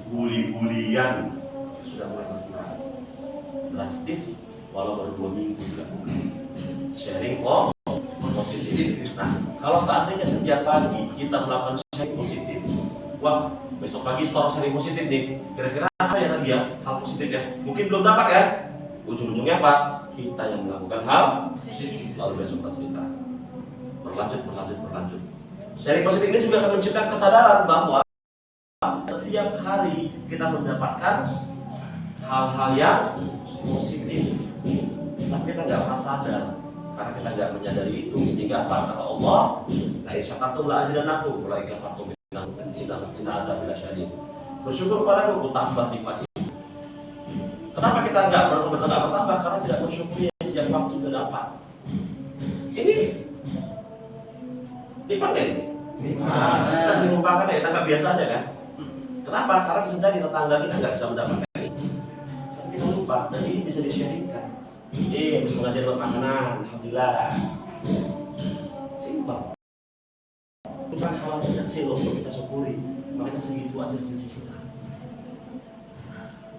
bully-bulian sudah mulai berkurang drastis, walau baru 2 minggu juga. Sharing positif. Nah, kalau seandainya setiap pagi kita melakukan sharing positif, wah besok pagi store sharing positif nih, kira-kira apa ya tadi ya hal positif ya? Mungkin belum dapat kan? Ujung-ujungnya apa? Kita yang melakukan hal positif, lalu besok kita cerita. Berlanjut. Sharing positif ini juga akan menciptakan kesadaran bahwa setiap hari kita mendapatkan hal-hal yang positif, tapi kita nggak pernah sadar karena kita nggak menyadari itu. Sehingga apa kata Allah, la in syakartum la azidannakum wa la in kafartum inna adzabi lasyadid. Bersyukur padaku, ku tambah nikmat ini. Kenapa kita nggak merasa bertambah? Karena tidak bersyukur setiap waktu kita dapat. Ini nikmat kan? Kita sering melupakan ya, kita nggak biasa aja kan? Kenapa? Karena bisa jadi tetangga kita nggak bisa mendapatkan ini. Tapi kita lupa, dan ini bisa di-sharingkan. Bisa mengajar buat makanan, alhamdulillah. Simpel. Bukan hal yang kecil untuk kita syukuri, makanya segitu aja rezeki kita.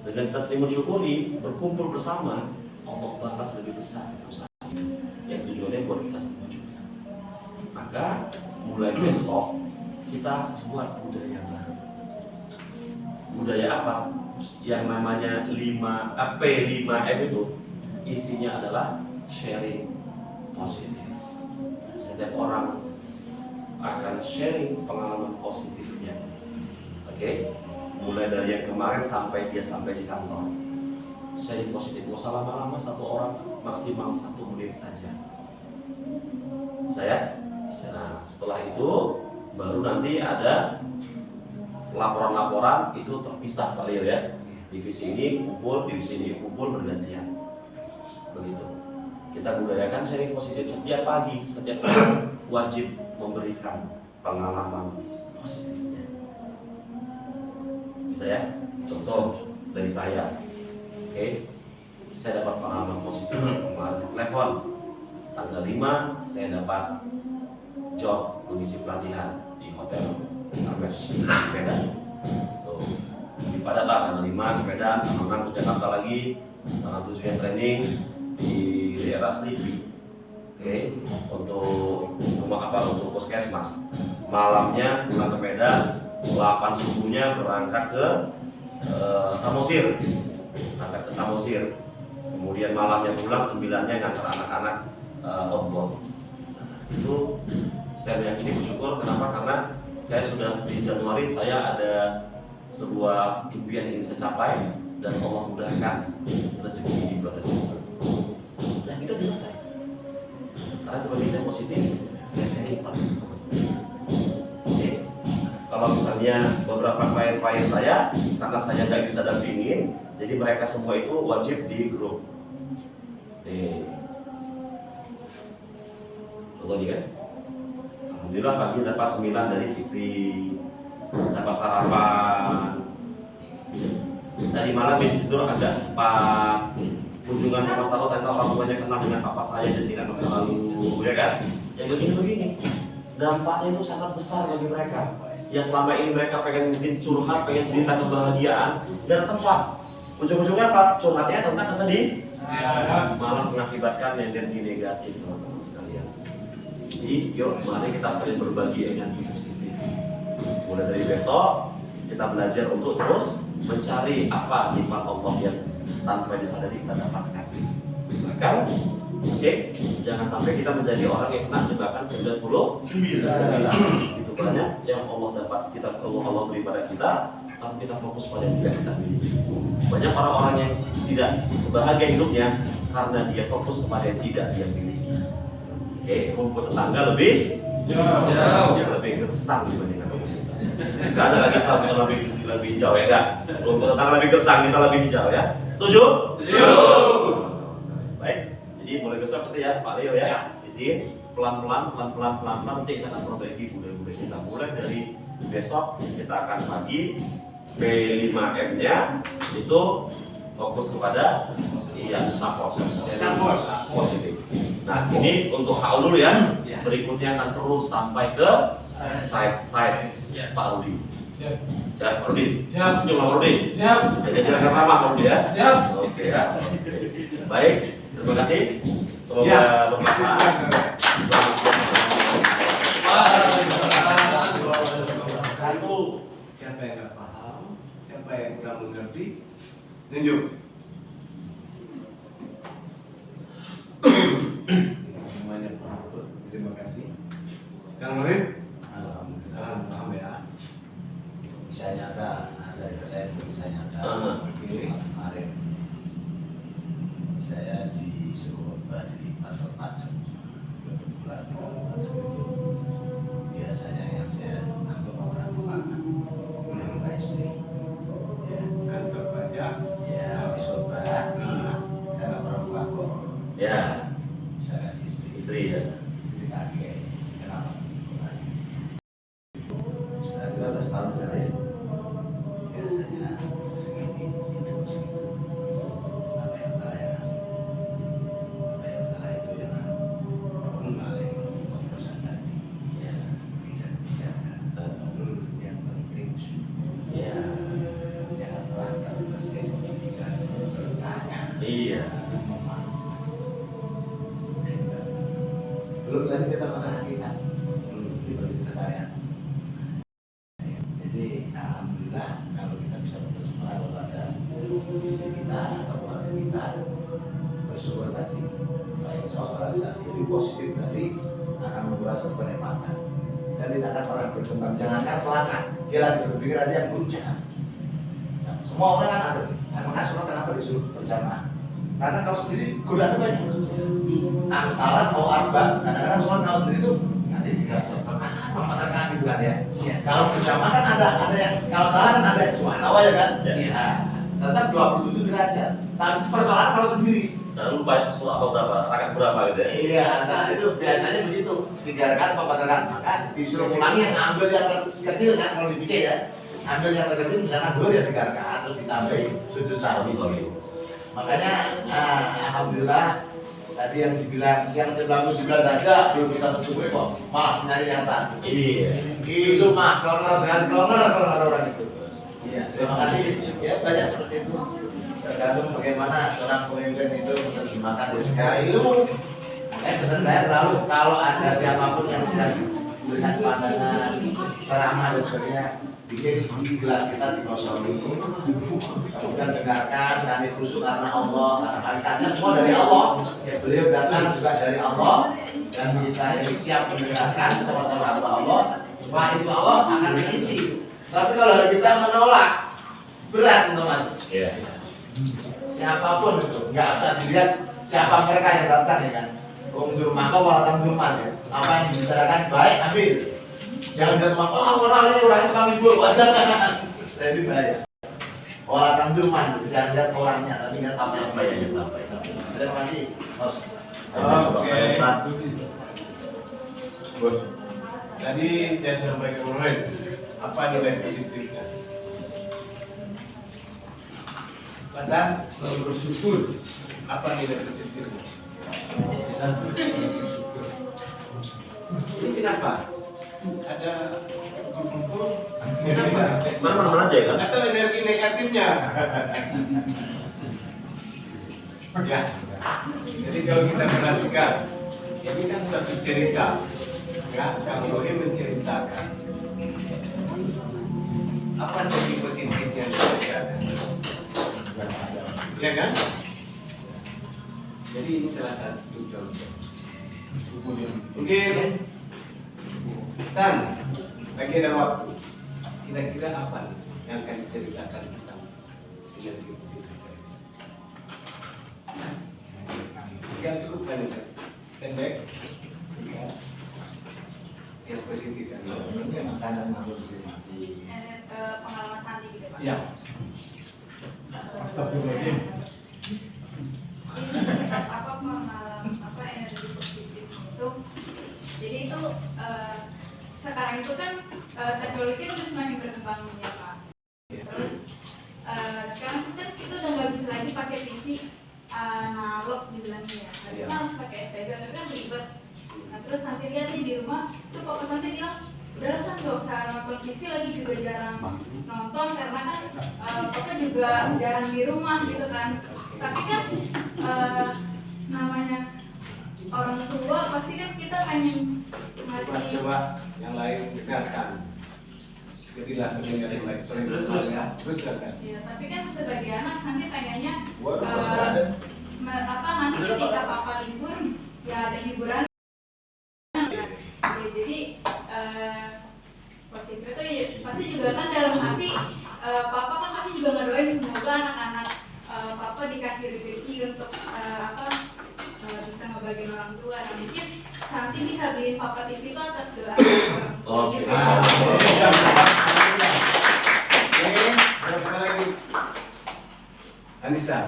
Dengan kita sering mensyukuri, berkumpul bersama, Allah balas lebih besar usaha yang tujuannya buat kita semua juga. Maka mulai besok kita buat budaya baru. Budaya apa? Yang namanya P5M itu isinya adalah sharing positif. Setiap orang akan sharing pengalaman positifnya. Oke? Mulai dari yang kemarin sampai dia sampai di kantor. Sharing positif, nggak usah lama-lama, 1 orang maksimal 1 menit saja. Nah, setelah itu baru nanti ada laporan-laporan itu terpisah Pak Leo ya. Divisi ini kumpul, divisi ini kumpul bergantian. Begitu. Kita budayakan sharing positif setiap pagi, setiap hari wajib memberikan pengalaman positifnya. Bisa ya? Contoh dari saya. Oke. Saya dapat pengalaman positif kemarin telepon. Tanggal 5 saya dapat job mengisi pelatihan di hotel Hermes Medan. Tuh. Di Padang tanggal 5 di Medan, tanggal 6 ke Jakarta lagi, tanggal 7 yang training di daerah Slipi. Oke, untuk rumah apa untuk puskesmas. Malamnya pulang ke Medan, 8 subuhnya berangkat ke Samosir. Berangkat ke Samosir. Kemudian malamnya pulang 9-nya ngantar anak-anak outbound. Itu saya meyakini bersyukur. Kenapa? Karena saya sudah di Januari saya ada sebuah impian yang ingin saya capai dan Allah mudahkan rezeki di bulan Desember. Dan itu bisa saya. Karena itu bagi saya positif, saya sharing pada teman saya. Oke. Kalau misalnya beberapa klien-klien saya, karena saya nggak bisa dampingin, jadi mereka semua itu wajib di grup. Contoh nih kan, alhamdulillah pagi dapat 9 dari Fikri, dapat sarapan. Tadi malam bisa tidur agak cepat. Kunjungan rumah tahu ternyata orang tuanya kenal dengan papa saya dan tidak masa lalu, ya kan? Yang begini-begini, dampaknya itu sangat besar bagi mereka. Ya selama ini mereka pengen mungkin curhat, pengen cerita kebahagiaan, dan tempat. Ujung-ujungnya apa? Curhatnya tentang kesedihan, malah mengakibatkan energi negatif teman-teman sekalian. Jadi yuk mari kita saling berbagi energi positif. Mulai dari besok kita belajar untuk terus mencari apa nikmat Allah yang tanpa disadari kita dapatkan. Bahkan, oke, jangan sampai kita menjadi orang yang kena jebakan 99. Itu banyak yang Allah dapat Allah beri pada kita, tapi kita fokus pada yang tidak kita miliki. Banyak orang-orang yang tidak sebahagia hidupnya karena dia fokus kepada yang tidak dia miliki. Oke, rumput tetangga lebih jauh, lebih gersang dibandingkan rumput kita. Gak ada lagi satu yang lebih hijau ya enggak? Rumput tetangga lebih gersang, kita lebih hijau ya. Setuju? Baik, jadi mulai besok itu ya Pak Leo ya. Di sini pelan-pelan nanti kita akan perbaiki budaya-budaya kita. Mulai dari besok kita akan bagi P5M-nya itu fokus kepada sapos positif. Nah ini untuk HAU dulu ya. Berikutnya akan terus sampai ke side Pak Rudi. Ya, Pak Rudi. Siap. Senyum Pak Rudi. Siap. Jadi akan ramah Pak Rudi ya. Siap. Oke ya. Baik, terima kasih. Semoga bermanfaat. Siapa yang nggak paham, siapa yang kurang mengerti, tunjuk. Semuanya paham. Terima kasih. Kang Nurin, alhamdulillah paham ya. Bisa nyata, ada saya bisa nyata. Oke. Kemarin saya disuruh khotbah di kantor Paksem. Kebetulan di kantor Paksem itu biasanya yang saya anggap orang lupakan, yang bukan istri. Ya, Kantor pajak. ya habis khotbah, saya nggak pernah buka kok. Ya, Saya kasih istri ya. istri kaget. Kenapa? Setelah 13 tahun saya biasanya segini, itu segitu. Apa yang salah yang ngasih? Apa yang salah itu jangan paling urusan tadi. Ya. Tidak dijaga. Yang penting Ya. jangan melanggar prinsip pendidikan bertanya. Iya. Belum lagi cerita masalah kita. Ini baru cerita saya. Jadi alhamdulillah kalau kita bisa bersyukur kepada istri kita atau keluarga kita, bersyukur tadi baik soal realisasi jadi positif tadi akan membawa satu kenikmatan dan tidak akan pernah berkembang. Jangankan selangkah, dia lagi berpikir aja yang puncak. Semua orang kan ada, makanya sholat kenapa disuruh berjamaah? Karena kau sendiri godaan banyak. Salah mau arba, kadang-kadang sholat kau sendiri tuh Tadi 3 stop. Membatalkan gitu kan ya. Kalau bersama kan ada yang kalau salah kan ada yang subhanallah ya kan. Iya. Nah, tetap 27 derajat. Tapi persoalan kalau sendiri. Nah, lupa soal apa berapa, rakaat berapa gitu ya? Iya, nah itu biasanya begitu. 3 rakaat membatalkan. Maka disuruh ulangi yang ambil yang terkecil kan kalau dipikir ya. Ambil yang terkecil misalkan 2 ya 3 rakaat terus ditambahin sujud sahwi. Makanya alhamdulillah tadi yang dibilang yang 99 aja belum bisa mensyukuri kok malah nyari yang satu. Iya. Itu mah kalau sekali kalau orang itu. Iya, terima kasih. Ya banyak seperti itu. Tergantung bagaimana seorang pemimpin itu menerjemahkan dari segala ilmu. Pesan saya selalu kalau ada siapapun yang sedang memberikan pandangan ceramah dan sebagainya, bikin di gelas kita dikosongi, kemudian dengarkan dan khusyuk karena Allah, karena hakikatnya semua dari Allah. Beliau datang juga dari Allah dan kita ini siap mendengarkan sama-sama hamba Allah. Supaya insya Allah akan mengisi. Tapi kalau kita menolak, berat teman-teman. Iya. Siapapun itu, nggak usah dilihat siapa mereka yang datang ya kan. Untuk maka walatan duman ya. Apa yang dibicarakan baik ambil. Jangan lihat maka orang ini orang yang kami buat wajar kan. Jadi bahaya. Walatan duman, jangan lihat orangnya, tapi lihat apa yang baik. Terima kasih, Bos. Oke. Bos. Tadi saya sampaikan kemarin apa nilai positifnya? Pada selalu bersyukur. Apa nilai positifnya? Ini kenapa? Ada kumpul. Kenapa? Mana aja kan? Atau energi negatifnya? Ya. Jadi kalau kita perhatikan, ini kan suatu cerita. Ya, Kang Rohi menceritakan apa segi positifnya yang ya kan? Jadi ini salah satu contoh. Mungkin San, lagi ada waktu. Kira-kira apa nih yang akan diceritakan tentang energi positif? Yang cukup banyak, pendek, yang positif kan? Ini makanan harus dimati. Pengalaman Santi gitu Pak. Ya. Astagfirullahaladzim. Apa pengalaman apa energi positif itu? Jadi itu sekarang itu kan teknologi itu semakin berkembang ya Pak. Terus sekarang kan kita udah nggak bisa lagi pakai TV analog dibilangnya ya. Kita harus pakai STB, tapi kan ribet. Nah terus Santi lihat nih di rumah, tuh Papa Santi bilang udah San nggak usah nonton TV lagi juga jarang nonton karena kan Papa juga jarang di rumah gitu kan. Tapi kan namanya orang tua pasti kan kita pengen ngasih. Coba yang lain dengarkan. Jadilah pendengar yang baik. Terus ya, terus kan. Ya, tapi kan sebagai anak Santi pengennya Waduh, nanti ketika Papa libur ya ada hiburan. Ya, jadi positif itu ya, pasti juga kan dalam hati Papa kan pasti juga ngedoain semoga anak-anak Papa dikasih rezeki untuk bisa ngebagiin orang tua. Nah mungkin Santi bisa beliin Papa TV itu atas doa orang tua. Oke. Oke, berapa lagi? Anissa.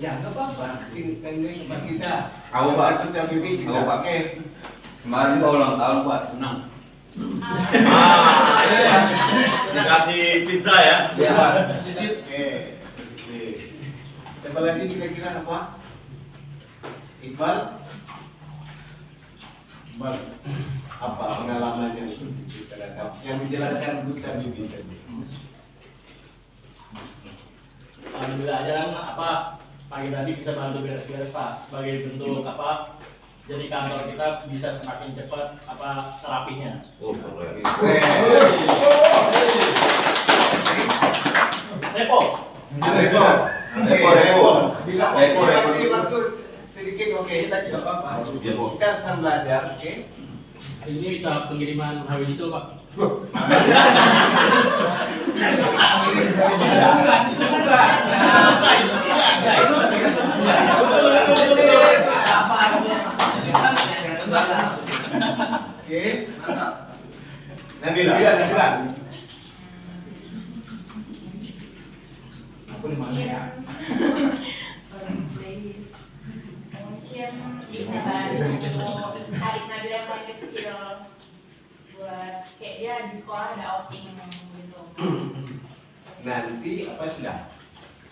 Ya, nggak apa-apa. Sini pendek buat kita. Aku, Pak. Aku cabai kita. Aku, Pak. Oke. Kemarin kau ulang tahun Pak, senang. Dikasih pizza ya? Iya Pak. Positif. Oke. Positif. Siapa lagi kira-kira apa? Iqbal. Iqbal. Apa pengalaman yang kita dapat? Yang menjelaskan Gus Sabibi tadi. Alhamdulillah aja kan pagi tadi bisa bantu beres-beres Pak sebagai bentuk jadi kantor kita bisa semakin cepat terapinya. Oh, keren. Repo. Nanti waktu sedikit oke, kita tidak apa-apa. Kita sedang belajar, oke? Ini bisa pengiriman HW diesel Pak. Oke. Mantap. Nabila. Iya, saya bilang. Aku di mana ya? Mungkin bisa bantu tarik Nabila yang paling kecil buat kayak dia di sekolah ada outing gitu. Nanti apa sudah?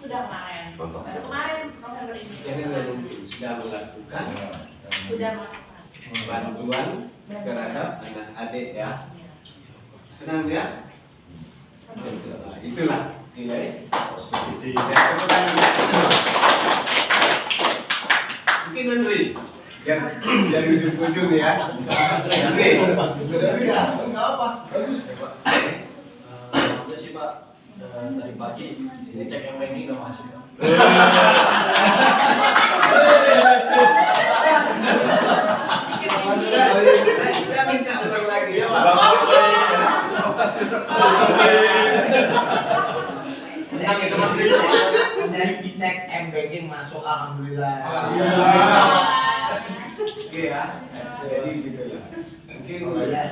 Sudah kemarin. Mantap. Baru kemarin November ini. Jangan mungkin sudah melakukan Sudah melakukan. bantuan terhadap anak-adik ya. Senang dia? Itulah nilai positif. Ya, tepuk tangan. Mungkin Menteri yang dari ujung-ujung ya. Oke, sudah beda. Enggak apa. Bagus. Udah sih Pak, dari pagi sini cek yang ini udah masuk. Saya minta ulang lagi ya Pak. Senang itu Menteri. Saya dicek M-Banking masuk, alhamdulillah. Oke ya. Jadi gitu lah. Mungkin Pokoknya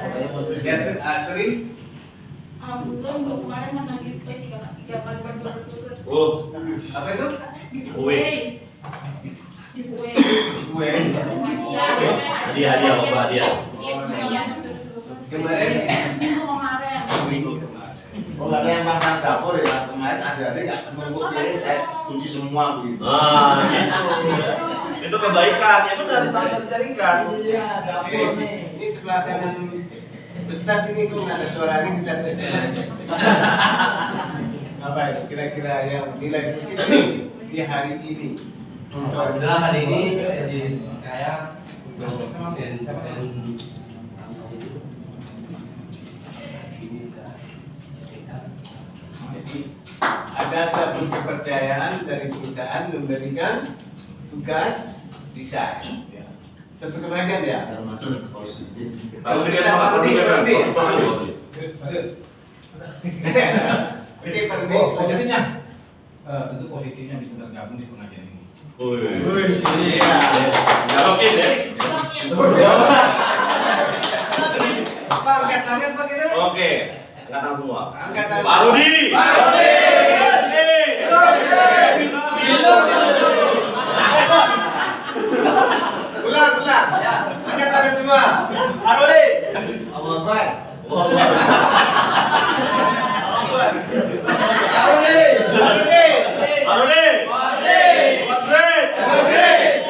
ya sering Belum, kemarin menagih tiga kali berturut-turut. Oh, apa itu? kue. Di kue. Gue Hadiah apa hadiah? kemarin Minggu kemarin. minggu kemarin. Oh, nggak ada yang pasang dapur ya. Kemarin ada nggak menumpuk piring, saya cuci semua begitu. Ah, gitu. Itu kebaikan, ya benar disaring-saringkan. Iya, dapur nih. Ini sebelah kanan Ustadz ini kok nggak ada suaranya kita aja. Apa itu kira-kira yang nilai positif di hari ini? Setelah hari ini jadi kayak untuk sen Jadi ada satu kepercayaan dari perusahaan memberikan tugas desain. Ya. Satu kebahagiaan ya. Termasuk positif. Kalau kita sama Rudi, Oke, Perdi. Positifnya, tentu positifnya bisa tergabung di pengajian ini. Iya. Jawabin ya. Pak, angkat tangan Pak kira. Oke, angkat tangan semua. Angkat tangan. Pak Rudi. Pak Rudi. Ulang. Angkat tangan semua. Pak Rudi. Allah Akbar. Pak Rudi.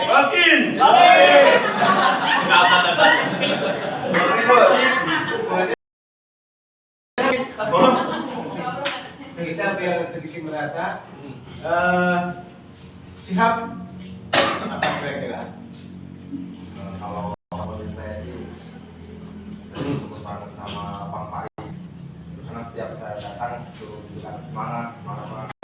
Makin. Kita biar sedikit merata. Sihab apa kira-kira? Kalau menurut saya sih, saya support banget sama Bang Paris. Karena setiap saya datang suruh bilang semangat.